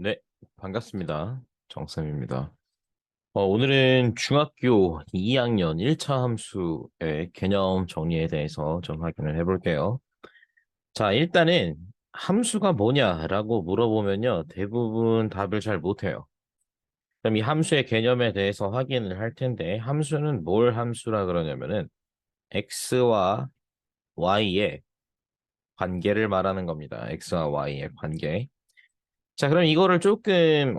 네, 반갑습니다. 정쌤입니다. 오늘은 중학교 2학년 1차 함수의 개념 정리에 대해서 좀 확인을 해볼게요. 자, 일단은 함수가 뭐냐라고 물어보면요. 대부분 답을 잘 못해요. 그럼 이 함수의 개념에 대해서 확인을 할 텐데, 함수는 뭘 함수라 그러냐면은 x와 y의 관계를 말하는 겁니다. x와 y의 관계. 자, 그럼 이거를 조금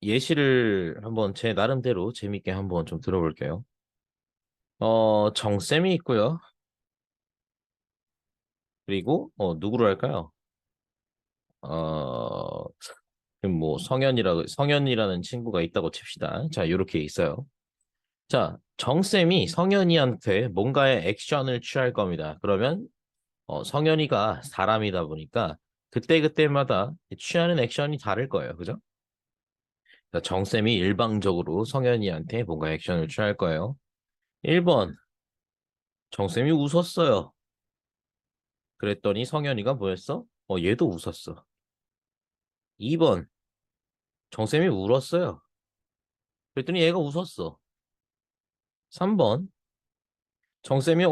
예시를 한번 제 나름대로 재밌게 한번 좀 들어볼게요. 정쌤이 있고요. 그리고 누구로 할까요? 어, 그럼 뭐 성현이라는 친구가 있다고 칩시다. 자, 이렇게 있어요. 자, 정쌤이 성현이한테 뭔가의 액션을 취할 겁니다. 그러면 성현이가 사람이다 보니까 그때그때마다 취하는 액션이 다를 거예요. 그죠? 자, 정쌤이 일방적으로 성현이한테 뭔가 액션을 취할 거예요. 1번, 정쌤이 웃었어요. 그랬더니 성현이가 뭐였어? 얘도 웃었어. 2번, 정쌤이 울었어요. 그랬더니 얘가 웃었어. 3번, 정쌤이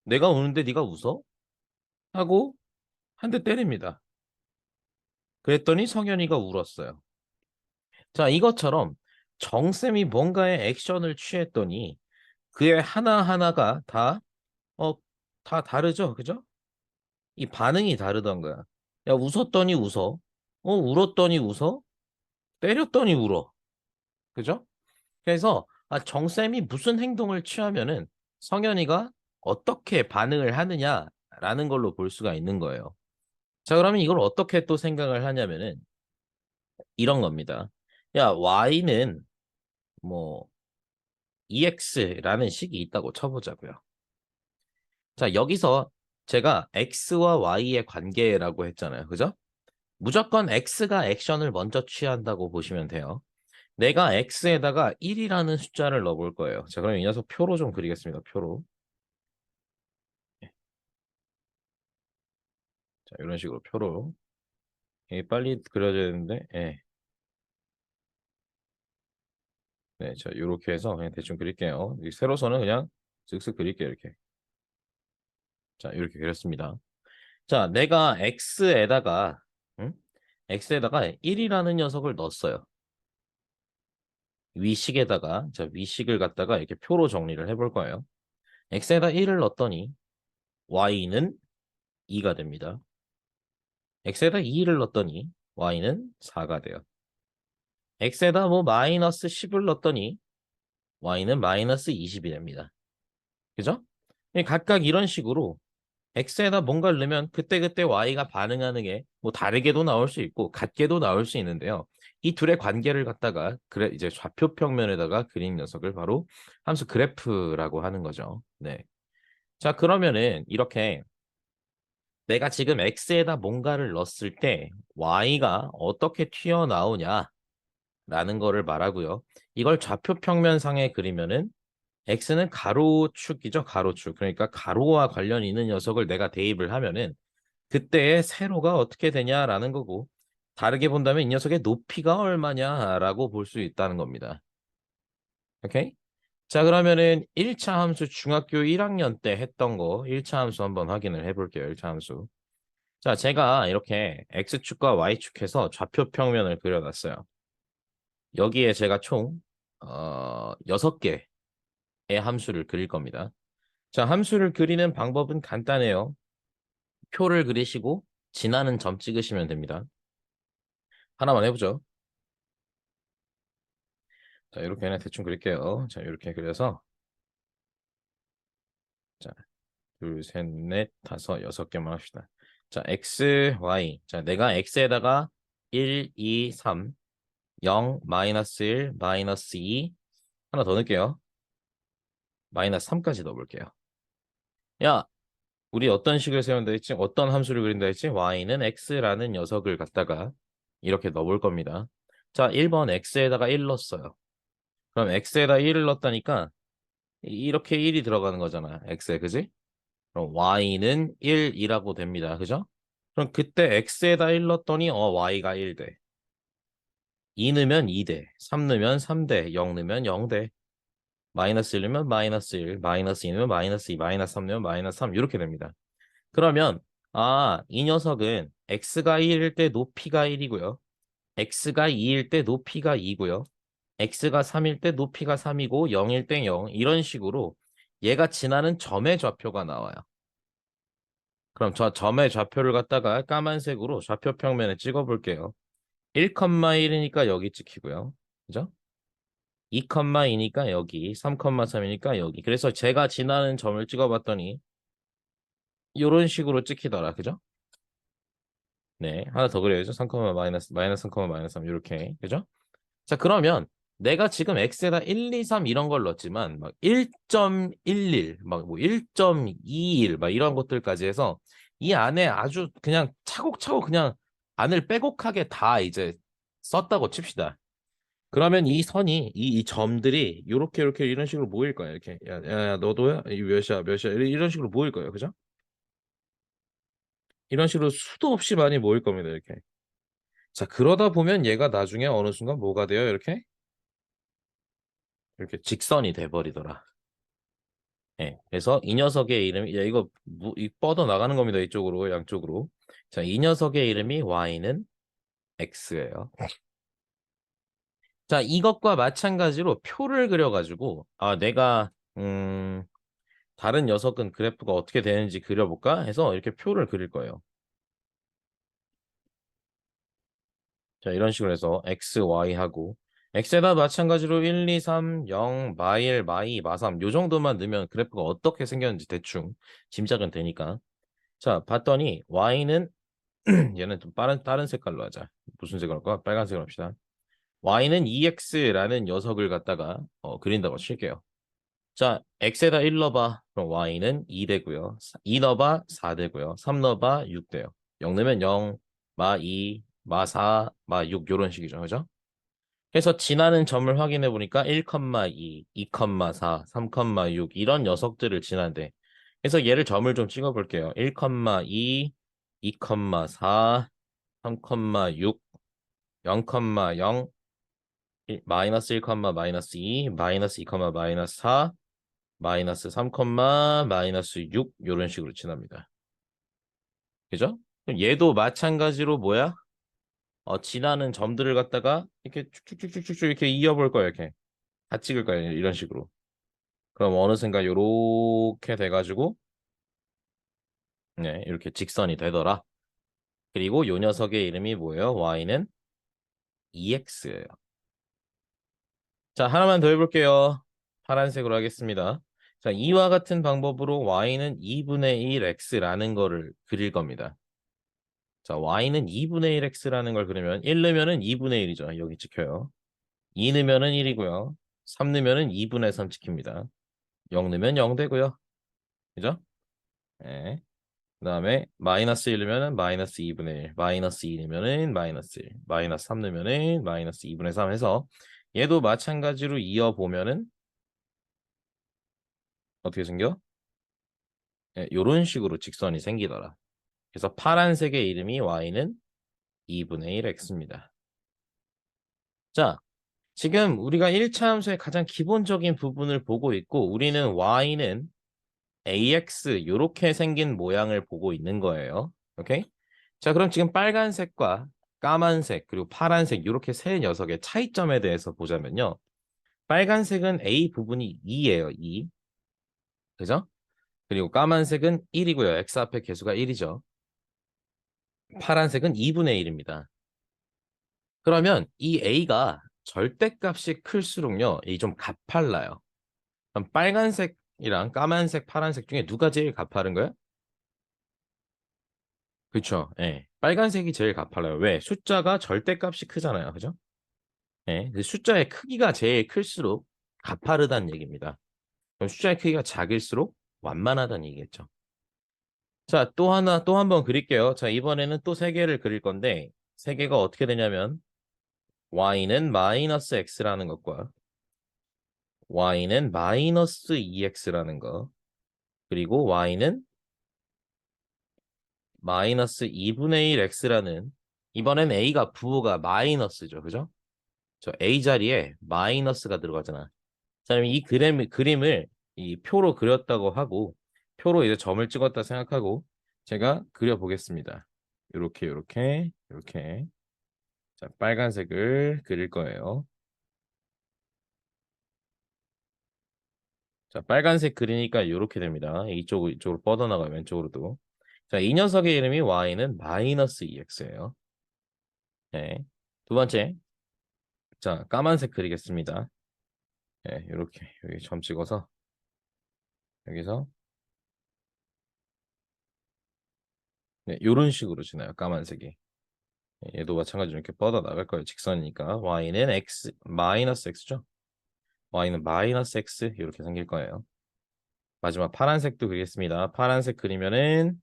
내가 우는데 네가 웃어? 하고 한 대 때립니다. 그랬더니 성현이가 울었어요. 자, 이것처럼 정쌤이 뭔가의 액션을 취했더니 그의 하나하나가 어, 다 다르죠? 그죠? 이 반응이 다르던 거야. 야, 웃었더니 웃어. 울었더니 웃어. 때렸더니 울어. 그죠? 그래서 정쌤이 무슨 행동을 취하면은 성현이가 어떻게 반응을 하느냐라는 걸로 볼 수가 있는 거예요. 자, 그러면 이걸 어떻게 또 생각을 하냐면은 이런 겁니다. 야, y는 뭐 ex라는 식이 있다고 쳐보자고요. 자, 여기서 제가 x와 y의 관계라고 했잖아요. 그죠? 무조건 x가 액션을 먼저 취한다고 보시면 돼요. 내가 x에다가 1이라는 숫자를 넣어볼 거예요. 자, 그럼 이 녀석 표로 좀 그리겠습니다. 표로. 자, 이런 식으로 표로. 이게 빨리 그려져야 되는데, 예. 네, 자, 이렇게 해서 그냥 대충 그릴게요. 이 세로선은 그냥 쓱쓱 그릴게요. 이렇게. 자, 이렇게 그렸습니다. 자, 내가 응? x에다가 1이라는 녀석을 넣었어요. 위식에다가, 자, 위식을 갖다가 이렇게 표로 정리를 해볼 거예요. x에다 1을 넣었더니 y는 2가 됩니다. x에다 2를 넣었더니 y는 4가 돼요. x에다 뭐 마이너스 10을 넣었더니 y는 마이너스 20이 됩니다. 그죠? 각각 이런 식으로 x에다 뭔가를 넣으면 그때그때 y가 반응하는 게 뭐 다르게도 나올 수 있고 같게도 나올 수 있는데요. 이 둘의 관계를 갖다가 그래 이제 좌표 평면에다가 그린 녀석을 바로 함수 그래프라고 하는 거죠. 네. 자, 그러면은 이렇게 내가 지금 x에다 뭔가를 넣었을 때 y가 어떻게 튀어나오냐라는 거를 말하고요. 이걸 좌표 평면상에 그리면은 x는 가로축이죠, 가로축. 그러니까 가로와 관련 있는 녀석을 내가 대입을 하면은 그때의 세로가 어떻게 되냐라는 거고, 다르게 본다면 이 녀석의 높이가 얼마냐라고 볼 수 있다는 겁니다. 오케이? 자, 그러면은 1차 함수 중학교 1학년 때 했던 거 1차 함수 한번 확인을 해볼게요. 1차 함수. 자, 제가 이렇게 x축과 y축 해서 좌표 평면을 그려놨어요. 여기에 제가 총 6개의 함수를 그릴 겁니다. 자, 함수를 그리는 방법은 간단해요. 표를 그리시고 지나는 점 찍으시면 됩니다. 하나만 해보죠. 자, 이렇게 그냥 대충 그릴게요. 자, 이렇게 그려서 자, 둘, 셋, 넷, 다섯, 6개만 합시다. 자, x, y. 자, 내가 x에다가 1, 2, 3, 0, 마이너스 1, 마이너스 2 하나 더 넣을게요. 마이너스 3까지 넣어볼게요. 야, 우리 어떤 식을 세운다 했지? 어떤 함수를 그린다 했지? y는 x라는 녀석을 갖다가 이렇게 넣어볼 겁니다. 자, 1번 x에다가 1 넣었어요. 그럼 x에다 1을 넣었다니까 이렇게 1이 들어가는 거잖아. x에, 그지? 그럼 y는 1이라고 됩니다. 그죠? 그럼 그때 x에다 1 넣었더니 y가 1 돼. 2 넣으면 2대, 3 넣으면 3대, 0 넣으면 0대, 마이너스 1 넣으면 마이너스 1, 마이너스 2 넣으면 마이너스 2, 마이너스 3 넣으면 마이너스 3 이렇게 됩니다. 그러면 이 녀석은 x가 1일 때 높이가 1이고요. x가 2일 때 높이가 2고요. x가 3일 때 높이가 3이고 0일 때 0 이런 식으로 얘가 지나는 점의 좌표가 나와요. 그럼 저 점의 좌표를 갖다가 까만색으로 좌표 평면에 찍어 볼게요. 1,1이니까 여기 찍히고요. 그죠? 2,2니까 여기, 3,3이니까 여기. 그래서 제가 지나는 점을 찍어봤더니 이런 식으로 찍히더라. 그죠? 네, 하나 더 그려야죠. 3, 마이너스, 마이너스 3, 마이너스 3 이렇게. 그죠? 자, 그러면 내가 지금 x에다 1, 2, 3 이런 걸 넣었지만 막 1.11, 막 뭐 1.21, 막 이런 것들까지 해서 이 안에 아주 그냥 차곡차곡 그냥 안을 빼곡하게 다 이제 썼다고 칩시다. 그러면 이 선이 이 점들이 요렇게 이런 식으로 모일 거예요. 이렇게 야, 너도야? 이 몇이야 이런 식으로 모일 거예요. 그죠? 이런 식으로 수도 없이 많이 모일 겁니다. 이렇게. 자, 그러다 보면 얘가 나중에 어느 순간 뭐가 돼요? 이렇게 직선이 돼 버리더라. 예. 그래서 이 녀석의 이름이 이거 뻗어 나가는 겁니다. 이쪽으로 양쪽으로. 자, 이 녀석의 이름이 y는 x예요. 자, 이것과 마찬가지로 표를 그려가지고 내가 다른 녀석은 그래프가 어떻게 되는지 그려볼까 해서 이렇게 표를 그릴 거예요. 자, 이런 식으로 해서 x, y 하고 x에다 마찬가지로 1, 2, 3, 0, 마1, 마2, 마3 요 정도만 넣으면 그래프가 어떻게 생겼는지 대충 짐작은 되니까. 자, 봤더니 y는 얘는 좀 다른 색깔로 하자. 무슨 색으로 할까? 빨간색으로 합시다. y는 2x라는 녀석을 갖다가 그린다고 칠게요. 자, x에다 1 넣어봐. 그럼 y는 2 되고요. 2 넣어봐 4 되고요. 3 넣어봐 6 돼요. 0 넣으면 0, 마 2, 마 4, 마 6 이런 식이죠. 그죠? 그래서 지나는 점을 확인해 보니까 1,2, 2,4, 3,6 이런 녀석들을 지난대. 그래서 얘를 점을 좀 찍어 볼게요. 1,2, 2,4, 3,6, 0,0, 마이너스 1, 마이너스 2, 마이너스 2, 마이너스 4, 마이너스 3, 마이너스 6 이런 식으로 지납니다. 그죠? 그럼 얘도 마찬가지로 뭐야? 지나는 점들을 갖다가 이렇게 쭉쭉쭉쭉쭉 이렇게 이어볼 거예요. 이렇게 다 찍을 거예요. 이런 식으로. 그럼 어느샌가 요렇게 돼가지고 네, 이렇게 직선이 되더라. 그리고 요 녀석의 이름이 뭐예요? y는 2x예요. 자, 하나만 더 해볼게요. 파란색으로 하겠습니다. 자, 이와 같은 방법으로 y는 2분의 1x라는 거를 그릴 겁니다. 자, y는 2분의 1x라는 걸 그리면 1 넣으면은 2분의 1이죠. 여기 찍혀요. 2 넣으면은 1이고요. 3 넣으면은 2분의 3 찍힙니다. 0 넣으면 0 되고요. 그죠? 네. 그 다음에 마이너스 1 넣으면은 마이너스 2분의 1, 마이너스 2 넣으면은 마이너스 1, 마이너스 3 넣으면은 마이너스 2분의 3 해서 얘도 마찬가지로 이어보면은 어떻게 생겨? 네, 이런 식으로 직선이 생기더라. 그래서 파란색의 이름이 y는 2분의 1x입니다. 자, 지금 우리가 1차 함수의 가장 기본적인 부분을 보고 있고 우리는 y는 ax 이렇게 생긴 모양을 보고 있는 거예요. 오케이? 자, 그럼 지금 빨간색과 까만색 그리고 파란색 이렇게 세 녀석의 차이점에 대해서 보자면요. 빨간색은 a 부분이 2예요. 2. 그죠? 그리고 까만색은 1이고요. x 앞에 개수가 1이죠. 파란색은 2분의 1입니다. 그러면 이 a가 절대값이 클수록요. 이 좀 가팔라요. 그럼 빨간색이랑 까만색, 파란색 중에 누가 제일 가파른 거야? 그렇죠. 예. 빨간색이 제일 가팔라요. 왜? 숫자가 절대값이 크잖아요. 그죠? 예. 그 숫자의 크기가 제일 클수록 가파르다는 얘기입니다. 그럼 숫자의 크기가 작을수록 완만하다는 얘기겠죠. 자, 또 한 번 그릴게요. 자, 이번에는 또 세 개를 그릴 건데 세 개가 어떻게 되냐면 y는 마이너스 x라는 것과 y는 마이너스 2x라는 거 그리고 y는 마이너스 2분의 1x라는 이번엔 a가 부호가 마이너스죠. 그죠? 저 A 자리에 마이너스가 들어가잖아. 자, 그럼 이 그림을 이 표로 그렸다고 하고, 표로 이제 점을 찍었다 생각하고, 제가 그려보겠습니다. 요렇게. 자, 빨간색을 그릴 거예요. 자, 빨간색 그리니까 이렇게 됩니다. 이쪽으로 뻗어나가요, 왼쪽으로도. 자, 이 녀석의 이름이 y는 마이너스 2x예요. 네. 두 번째, 자, 까만색 그리겠습니다. 네, 이렇게 여기 점 찍어서 여기서 네, 이런 식으로 지나요, 까만색이. 네, 얘도 마찬가지로 이렇게 뻗어나갈 거예요, 직선이니까. y는 x, 마이너스 x죠. y는 마이너스 x 이렇게 생길 거예요. 마지막 파란색도 그리겠습니다. 파란색 그리면은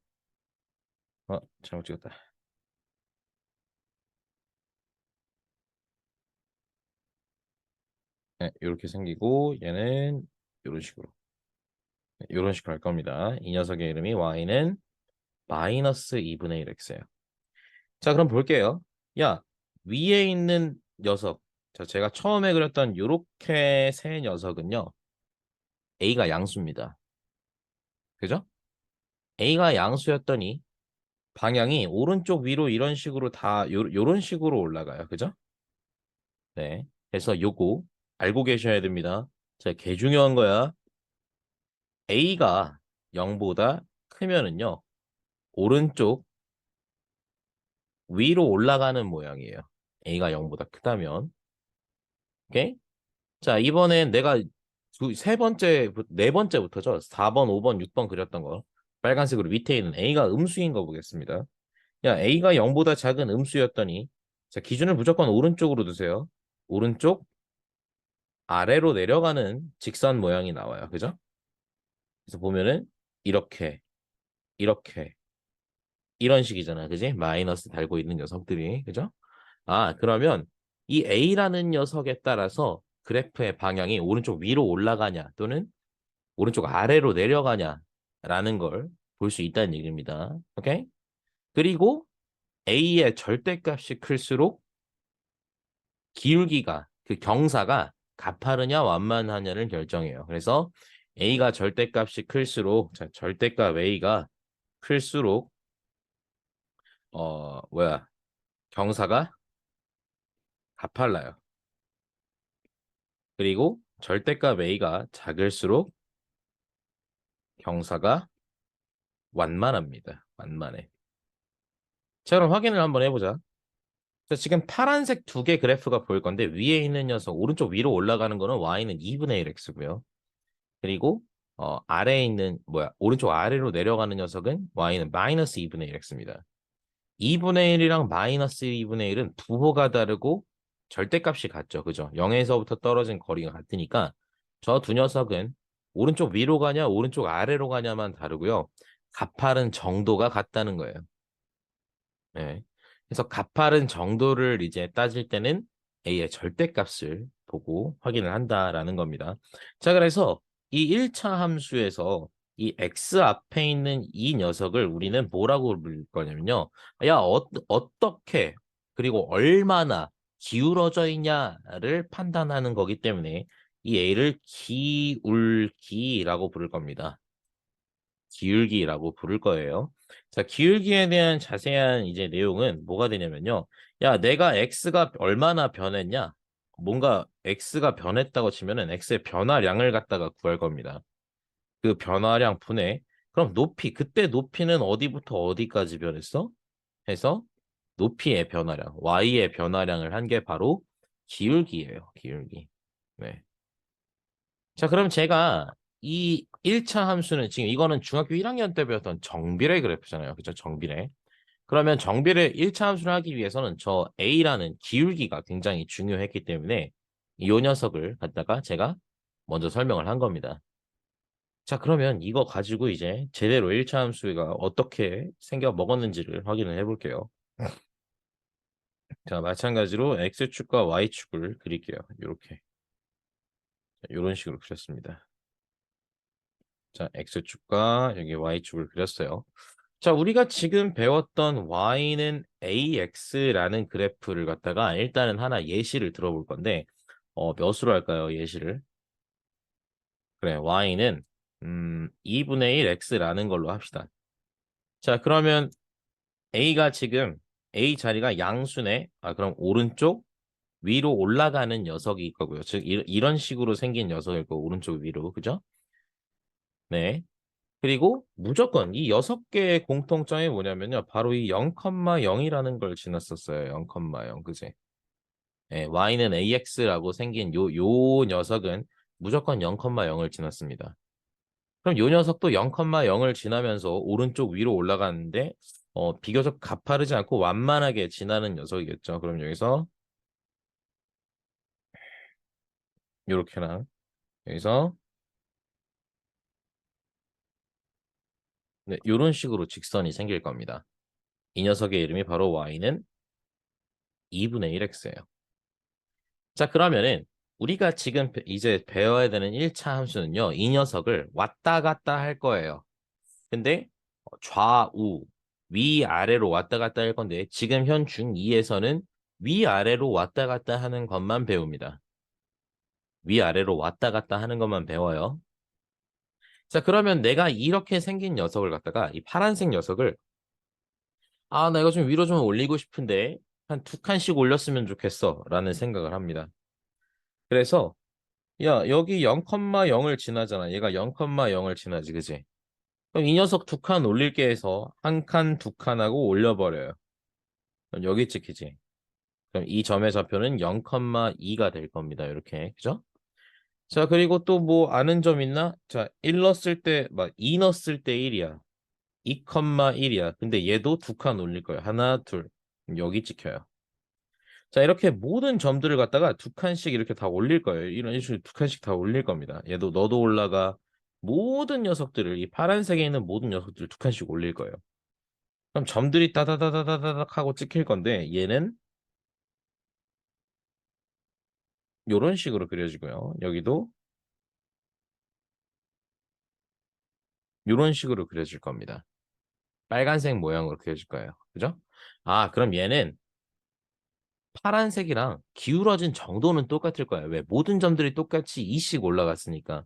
잘못 찍었다. 네, 이렇게 생기고 얘는 이런 식으로. 이런 식으로 할 겁니다. 이 녀석의 이름이 y는 마이너스 2분의 1x예요. 자, 그럼 볼게요. 야, 위에 있는 녀석. 자, 제가 처음에 그렸던 이렇게 세 녀석은요. a가 양수입니다. 그죠? a가 양수였더니 방향이 오른쪽 위로 이런 식으로 다 요런 식으로 올라가요. 그죠? 네. 그래서 요거 알고 계셔야 됩니다. 자, 개 중요한 거야. a가 0보다 크면은요. 오른쪽 위로 올라가는 모양이에요. a가 0보다 크다면. 오케이? 자, 이번엔 내가 세 번째, 네 번째부터죠. 4번, 5번, 6번 그렸던 거. 빨간색으로 밑에 있는 a가 음수인 거 보겠습니다. 야, a가 0보다 작은 음수였더니, 자, 기준을 무조건 오른쪽으로 두세요. 오른쪽 아래로 내려가는 직선 모양이 나와요. 그죠? 그래서 보면은, 이렇게, 이렇게, 이런 식이잖아. 그지? 마이너스 달고 있는 녀석들이. 그죠? 아, 그러면 이 A라는 녀석에 따라서 그래프의 방향이 오른쪽 위로 올라가냐 또는 오른쪽 아래로 내려가냐라는 걸 볼 수 있다는 얘기입니다. 오케이? 그리고 A의 절대값이 클수록 기울기가 그 경사가 가파르냐 완만하냐를 결정해요. 그래서 A가 절대값이 클수록 자, 절대값 A가 클수록 경사가 가팔라요. 그리고 절대값 A가 작을수록 경사가 완만합니다. 완만해. 자, 그럼 확인을 한번 해보자. 자, 지금 파란색 두 개 그래프가 보일 건데 위에 있는 녀석 오른쪽 위로 올라가는 거는 y는 2분의 1x고요. 그리고 아래에 있는 오른쪽 아래로 내려가는 녀석은 y는 마이너스 2분의 1x입니다. 2분의 1이랑 마이너스 2분의 1은 부호가 다르고 절대값이 같죠. 그죠? 0에서부터 떨어진 거리가 같으니까 저 두 녀석은 오른쪽 위로 가냐 오른쪽 아래로 가냐만 다르고요. 가파른 정도가 같다는 거예요. 네. 그래서 가파른 정도를 이제 따질 때는 A의 절대값을 보고 확인을 한다라는 겁니다. 자, 그래서 이 1차 함수에서 이 x 앞에 있는 이 녀석을 우리는 뭐라고 부를 거냐면요. 야, 어떻게 그리고 얼마나 기울어져 있냐를 판단하는 거기 때문에 이 A를 기울기라고 부를 겁니다. 기울기라고 부를 거예요. 자, 기울기에 대한 자세한 이제 내용은 뭐가 되냐면요. 야, 내가 x가 얼마나 변했냐? 뭔가 x가 변했다고 치면은 x의 변화량을 갖다가 구할 겁니다. 그 변화량 분해. 그럼 높이, 그때 높이는 어디부터 어디까지 변했어? 해서 높이의 변화량, y의 변화량을 한 게 바로 기울기예요. 기울기. 네. 자, 그럼 제가 이 1차 함수는 지금 이거는 중학교 1학년 때 배웠던 정비례 그래프잖아요. 그죠? 정비례. 그러면 정비례 1차 함수를 하기 위해서는 저 A라는 기울기가 굉장히 중요했기 때문에 이 녀석을 갖다가 제가 먼저 설명을 한 겁니다. 자, 그러면 이거 가지고 이제 제대로 1차 함수가 어떻게 생겨 먹었는지를 확인을 해볼게요. 자, 마찬가지로 X축과 Y축을 그릴게요. 이렇게. 이런 식으로 그렸습니다. 자, X축과 여기 Y축을 그렸어요. 자, 우리가 지금 배웠던 y는 ax라는 그래프를 갖다가 일단은 하나 예시를 들어볼 건데, 몇으로 할까요, 예시를? 그래, y는 2분의 1 x라는 걸로 합시다. 자, 그러면 a가 지금 a 자리가 양수네. 아, 그럼 오른쪽 위로 올라가는 녀석이 거고요. 즉 이런 식으로 생긴 녀석일 거고 오른쪽 위로. 그죠? 네. 그리고 무조건 이 6개의 공통점이 뭐냐면요. 바로 이 0,0이라는 걸 지났었어요. 0,0. 그지? 네, y는 ax라고 생긴 요 녀석은 무조건 0,0을 지났습니다. 그럼 요 녀석도 0,0을 지나면서 오른쪽 위로 올라가는데 비교적 가파르지 않고 완만하게 지나는 녀석이겠죠. 그럼 여기서 요렇게나 여기서 네, 요런 식으로 직선이 생길 겁니다. 이 녀석의 이름이 바로 y는 2분의 1x예요. 자, 그러면은 우리가 지금 이제 배워야 되는 1차 함수는요. 이 녀석을 왔다 갔다 할 거예요. 근데 좌우, 위아래로 왔다 갔다 할 건데 지금 현 중2에서는 위아래로 왔다 갔다 하는 것만 배웁니다. 위아래로 왔다 갔다 하는 것만 배워요. 자, 그러면 내가 이렇게 생긴 녀석을 갖다가 이 파란색 녀석을 나 이거 좀 위로 좀 올리고 싶은데 한 2칸씩 올렸으면 좋겠어 라는 생각을 합니다. 그래서 야, 여기 0,0을 지나잖아. 얘가 0,0을 지나지, 그지? 그럼 이 녀석 2칸 올릴게 해서 한 칸, 2칸하고 올려버려요. 그럼 여기 찍히지. 그럼 이 점의 좌표는 0,2가 될 겁니다. 이렇게. 그죠? 자, 그리고 또 뭐 아는 점 있나? 자, 1 넣었을 때, 막 2 넣었을 때 1이야. 2,1이야. 근데 얘도 2칸 올릴 거야. 하나, 둘. 그럼 여기 찍혀요. 자, 이렇게 모든 점들을 갖다가 2칸씩 이렇게 다 올릴 거예요. 이런 식으로 2칸씩 다 올릴 겁니다. 얘도 너도 올라가. 모든 녀석들을 이 파란색에 있는 모든 녀석들을 2칸씩 올릴 거예요. 그럼 점들이 따다다다다닥 하고 찍힐 건데 얘는 이런 식으로 그려지고요. 여기도 이런 식으로 그려질 겁니다. 빨간색 모양으로 그려질 거예요. 그죠? 아, 그럼 얘는 파란색이랑 기울어진 정도는 똑같을 거예요. 왜? 모든 점들이 똑같이 2씩 올라갔으니까.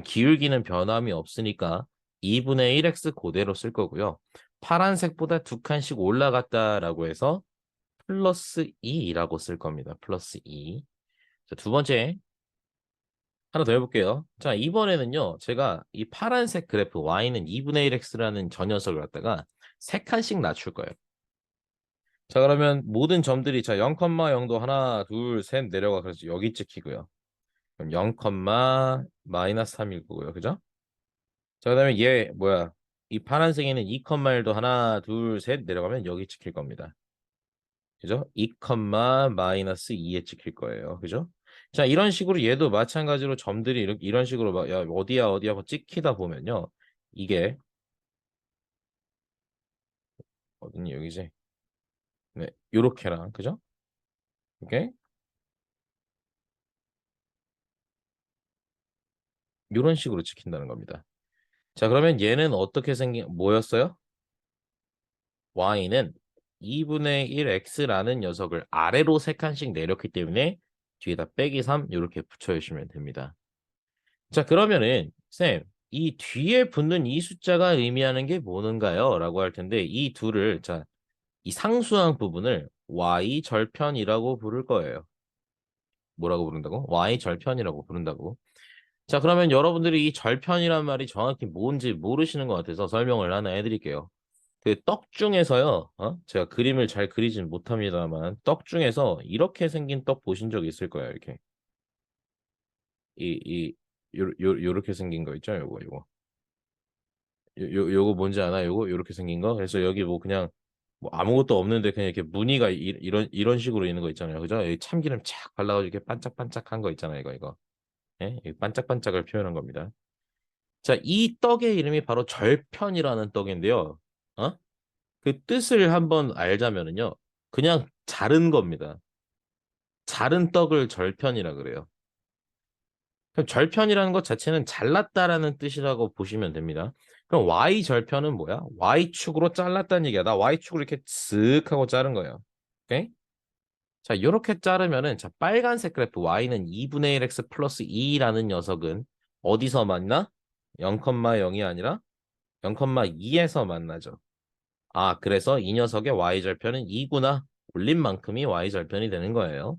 기울기는 변함이 없으니까 2분의 1x 그대로 쓸 거고요. 파란색보다 2칸씩 올라갔다라고 해서 플러스 2라고 쓸 겁니다. 플러스 2. 자, 두 번째 하나 더 해볼게요. 자, 이번에는요. 제가 이 파란색 그래프 y는 2분의 1x라는 저 녀석을 갖다가 3칸씩 낮출 거예요. 자, 그러면 모든 점들이 자 0,0도 하나, 둘, 셋 내려가 그래서 여기 찍히고요. 그럼 0, 마이너스 3일 거고요. 그죠? 자, 그다음에 얘 뭐야? 이 파란색에는 2,1도 하나, 둘, 셋 내려가면 여기 찍힐 겁니다. 그죠? 2, 마이너스 2에 찍힐 거예요. 그죠? 자, 이런 식으로 얘도 마찬가지로 점들이 이런 식으로 막 야, 어디야 어디야 하고 찍히다 보면요. 이게 어딨니 여기지? 네, 요렇게랑 그죠? 이게 요런 식으로 찍힌다는 겁니다. 자, 그러면 얘는 어떻게 생긴 뭐였어요? y는 2분의 1x라는 녀석을 아래로 3칸씩 내렸기 때문에 뒤에다 빼기 3 이렇게 붙여주시면 됩니다. 자, 그러면은 쌤, 이 뒤에 붙는 이 숫자가 의미하는 게 뭐는가요? 라고 할 텐데 이 둘을 자, 이 상수항 부분을 y 절편이라고 부를 거예요. 뭐라고 부른다고? y 절편이라고 부른다고. 자, 그러면 여러분들이 이 절편이란 말이 정확히 뭔지 모르시는 것 같아서 설명을 하나 해드릴게요. 그 떡 중에서요, 제가 그림을 잘 그리진 못합니다만, 떡 중에서 이렇게 생긴 떡 보신 적 있을 거예요, 이렇게. 요렇게 생긴 거 있죠, 요거. 요거 뭔지 아나? 요렇게 생긴 거? 그래서 여기 뭐 그냥 뭐 아무것도 없는데 그냥 이렇게 무늬가 이런 식으로 있는 거 있잖아요. 그죠? 여기 참기름 착 발라가지고 이렇게 반짝반짝한 거 있잖아요, 이거. 예? 이 반짝반짝을 표현한 겁니다. 자, 이 떡의 이름이 바로 절편이라는 떡인데요. 어? 그 뜻을 한번 알자면은요. 그냥 자른 겁니다. 자른 떡을 절편이라 그래요. 그럼 절편이라는 것 자체는 잘랐다라는 뜻이라고 보시면 됩니다. 그럼 y절편은 뭐야? y축으로 잘랐다는 얘기야. 나 y축으로 이렇게 쓱 하고 자른 거예요. 오케이? 자, 이렇게 자르면은 자, 빨간색 그래프 y는 2분의 1x 플러스 2라는 녀석은 어디서 만나? 0,0이 아니라 0,2에서 만나죠. 아, 그래서 이 녀석의 y절편은 2구나. 올린 만큼이 y절편이 되는 거예요.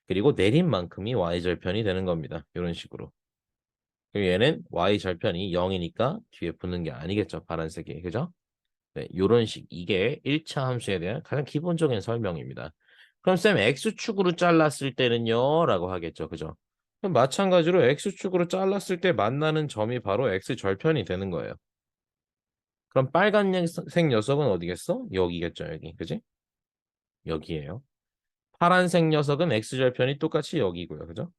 그리고 내린 만큼이 y절편이 되는 겁니다. 이런 식으로. 그리고 얘는 y절편이 0이니까 뒤에 붙는 게 아니겠죠. 파란색이. 그죠? 네, 요런 식. 이게 1차 함수에 대한 가장 기본적인 설명입니다. 그럼 쌤 x축으로 잘랐을 때는요? 라고 하겠죠. 그죠? 그럼 마찬가지로 x축으로 잘랐을 때 만나는 점이 바로 x절편이 되는 거예요. 그럼 빨간색 녀석은 어디겠어? 여기겠죠. 여기. 그지? 여기에요. 파란색 녀석은 x절편이 똑같이 여기고요. 그죠?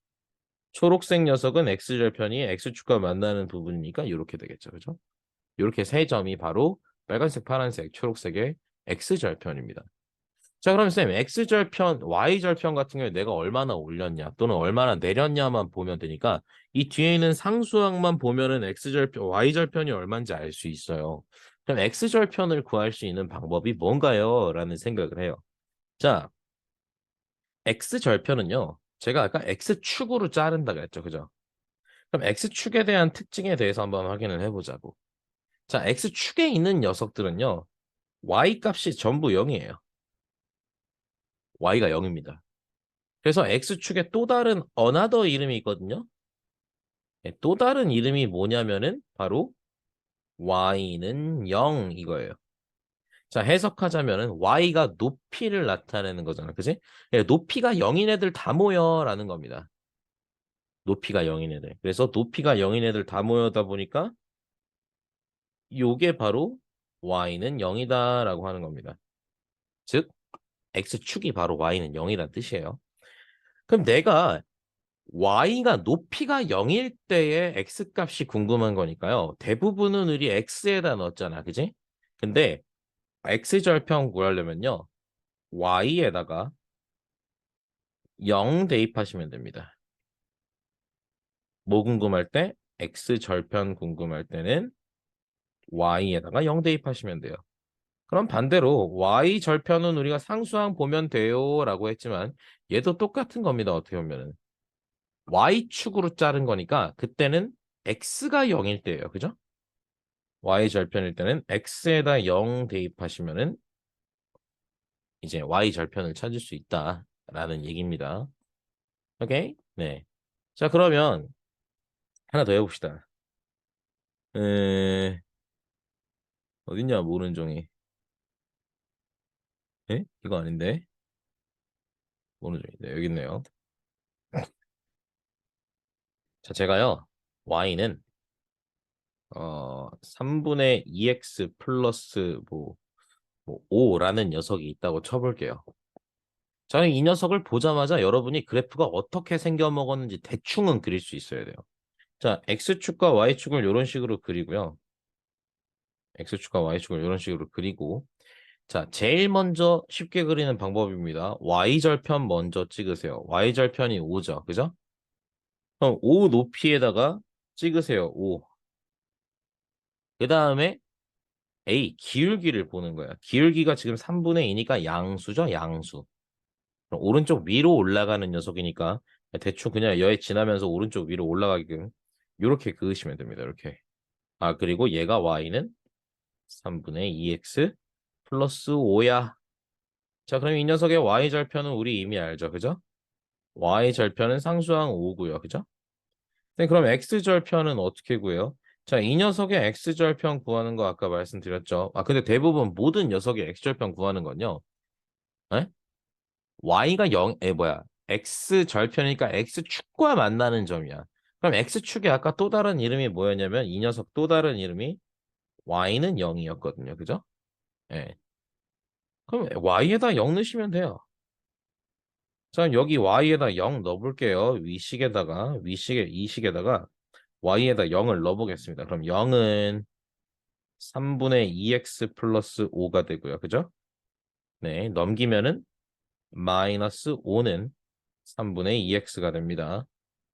초록색 녀석은 x절편이 x축과 만나는 부분이니까 이렇게 되겠죠. 그죠? 이렇게 세 점이 바로 빨간색, 파란색, 초록색의 x절편입니다. 자, 그럼 쌤, x절편, y절편 같은 경우에 내가 얼마나 올렸냐 또는 얼마나 내렸냐만 보면 되니까 이 뒤에 있는 상수항만 보면은 x절편, y절편이 얼마인지 알 수 있어요. 그럼 x절편을 구할 수 있는 방법이 뭔가요? 라는 생각을 해요. 자, x절편은요. 제가 아까 x축으로 자른다 그랬죠. 그죠? 그럼 x축에 대한 특징에 대해서 한번 확인을 해보자고. 자, x축에 있는 녀석들은요. y 값이 전부 0이에요. y가 0입니다. 그래서 x축에 또 다른 another 이름이 있거든요. 네, 또 다른 이름이 뭐냐면은 바로 y는 0 이거예요. 자, 해석하자면은 y가 높이를 나타내는 거잖아. 그지? 예, 높이가 0인 애들 다 모여라는 겁니다. 높이가 0인 애들. 그래서 높이가 0인 애들 다 모여다 보니까 요게 바로 y는 0이다라고 하는 겁니다. 즉 x축이 바로 y는 0이란 뜻이에요. 그럼 내가 y가 높이가 0일 때의 x값이 궁금한 거니까요. 대부분은 우리 x에다 넣었잖아. 그지? 근데 x절편 구하려면요. y에다가 0 대입하시면 됩니다. 뭐 궁금할 때? x절편 궁금할 때는 y에다가 0 대입하시면 돼요. 그럼 반대로 y절편은 우리가 상수항 보면 돼요 라고 했지만 얘도 똑같은 겁니다. 어떻게 보면은. y축으로 자른 거니까 그때는 x가 0일 때예요. 그죠? y절편일 때는 x에다 0 대입하시면은 이제 y절편을 찾을 수 있다라는 얘기입니다. 오케이? 네. 자, 그러면 하나 더 해봅시다. 에... 어딨냐, 모르는 종이. 에? 이거 아닌데? 모르는 종인데. 여기 있네요. 자, 제가요. y는 3분의 2x 플러스 5라는 녀석이 있다고 쳐볼게요. 저는 이 녀석을 보자마자 여러분이 그래프가 어떻게 생겨먹었는지 대충은 그릴 수 있어야 돼요. 자, x축과 y축을 이런 식으로 그리고요. x축과 y축을 이런 식으로 그리고 자, 제일 먼저 쉽게 그리는 방법입니다. y절편 먼저 찍으세요. y절편이 5죠. 그죠? 그럼 5 높이에다가 찍으세요. 5. 그 다음에 a 기울기를 보는 거야. 기울기가 지금 3분의 2니까 양수죠. 양수. 그럼 오른쪽 위로 올라가는 녀석이니까 대충 그냥 여에 지나면서 오른쪽 위로 올라가게끔 이렇게 그으시면 됩니다. 이렇게. 아, 그리고 얘가 y는 3분의 2x 플러스 5야. 자, 그럼 이 녀석의 y절편은 우리 이미 알죠. 그죠? y절편은 상수항 5고요. 그죠? 네, 그럼 x절편은 어떻게 구해요? 자, 이 녀석의 x절편 구하는 거 아까 말씀드렸죠. 아, 근데 대부분 모든 녀석의 x절편 구하는 건요. 에? y가 0, x절편이니까 x축과 만나는 점이야. 그럼 x축의 아까 또 다른 이름이 뭐였냐면 이 녀석 또 다른 이름이 y는 0이었거든요. 그죠? 예. 그럼 y에다 0 넣으시면 돼요. 자, 여기 y에다 0 넣어볼게요. 이식에다가 y에다 0을 넣어보겠습니다. 그럼 0은 3분의 2x 플러스 5가 되고요. 그죠? 네, 넘기면은 마이너스 5는 3분의 2x가 됩니다.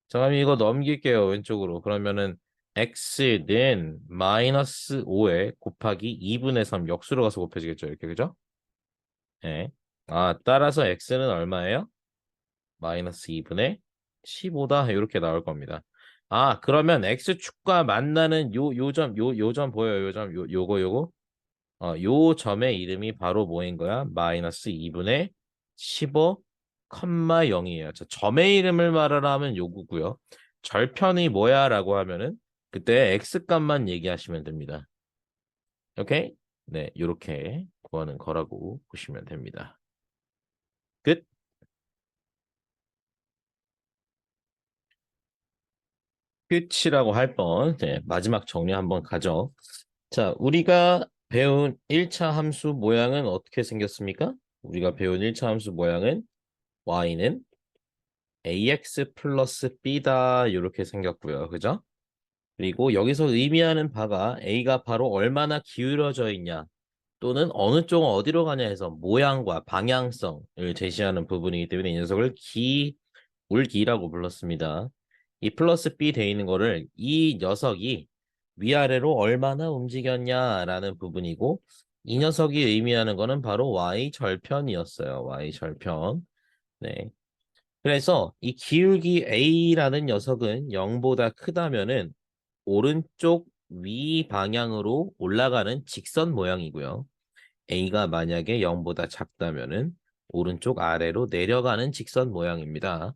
자, 그럼 이거 넘길게요. 왼쪽으로. 그러면은 x는 마이너스 5에 곱하기 2분의 3 역수로 가서 곱해지겠죠. 이렇게 그죠? 네. 따라서 x는 얼마예요? 마이너스 2분의 15다. 이렇게 나올 겁니다. 그러면 x축과 만나는 요 점 보여요? 요거? 요 점의 이름이 바로 뭐인 거야? 마이너스 2분의 15, 0이에요. 자, 점의 이름을 말하라면 요거고요. 절편이 뭐야? 라고 하면은 그때 x값만 얘기하시면 됩니다. 오케이? 네, 요렇게 구하는 거라고 보시면 됩니다. 끝. 끝이라고 할 뻔. 네, 마지막 정리 한번 가죠. 자, 우리가 배운 1차 함수 모양은 어떻게 생겼습니까? 우리가 배운 1차 함수 모양은 y는 ax 플러스 b다 이렇게 생겼고요. 그죠? 그리고 여기서 의미하는 바가 a가 바로 얼마나 기울어져 있냐 또는 어느 쪽은 어디로 가냐 해서 모양과 방향성을 제시하는 부분이기 때문에 이 녀석을 울기라고 불렀습니다. 이 플러스 b 돼 있는 거를 이 녀석이 위아래로 얼마나 움직였냐라는 부분이고 이 녀석이 의미하는 거는 바로 y 절편이었어요. y 절편. 네. 그래서 이 기울기 a라는 녀석은 0보다 크다면은 오른쪽 위 방향으로 올라가는 직선 모양이고요. a가 만약에 0보다 작다면은 오른쪽 아래로 내려가는 직선 모양입니다.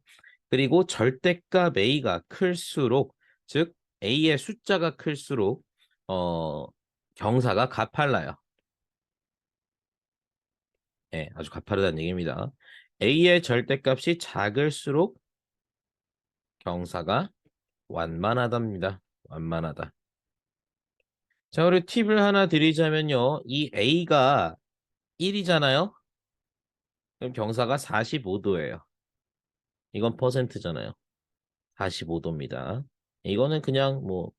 그리고 절대값 a가 클수록 즉 a의 숫자가 클수록 어, 경사가 가팔라요. 네, 아주 가파르다는 얘기입니다. a의 절대값이 작을수록 경사가 완만하답니다. 완만하다. 자, 우리 팁을 하나 드리자면요. 이 a가 1이잖아요. 그럼 경사가 45도예요. 이건 퍼센트잖아요. 45도입니다. 이거는 그냥 뭐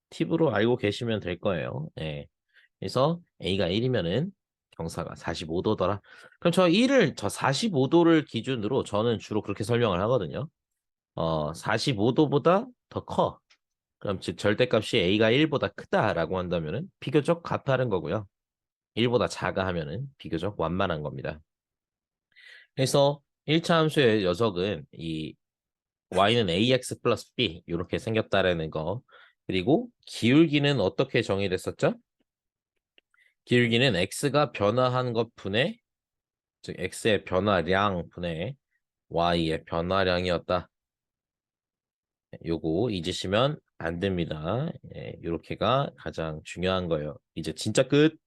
팁으로 알고 계시면 될 거예요. 예. 그래서 A가 1이면은 경사가 45도더라. 그럼 저 45도를 기준으로 저는 주로 그렇게 설명을 하거든요. 45도보다 더 커. 그럼 즉 절대값이 A가 1보다 크다라고 한다면은 비교적 가파른 거고요. 1보다 작아 하면은 비교적 완만한 겁니다. 그래서 1차 함수의 녀석은 이 y는 ax 플러스 b 이렇게 생겼다라는 거. 그리고 기울기는 어떻게 정의됐었죠? 기울기는 x가 변화한 것 분의 즉 x의 변화량 분의 y의 변화량이었다. 요거 잊으시면 안 됩니다. 예, 요렇게가 가장 중요한 거예요. 이제 진짜 끝.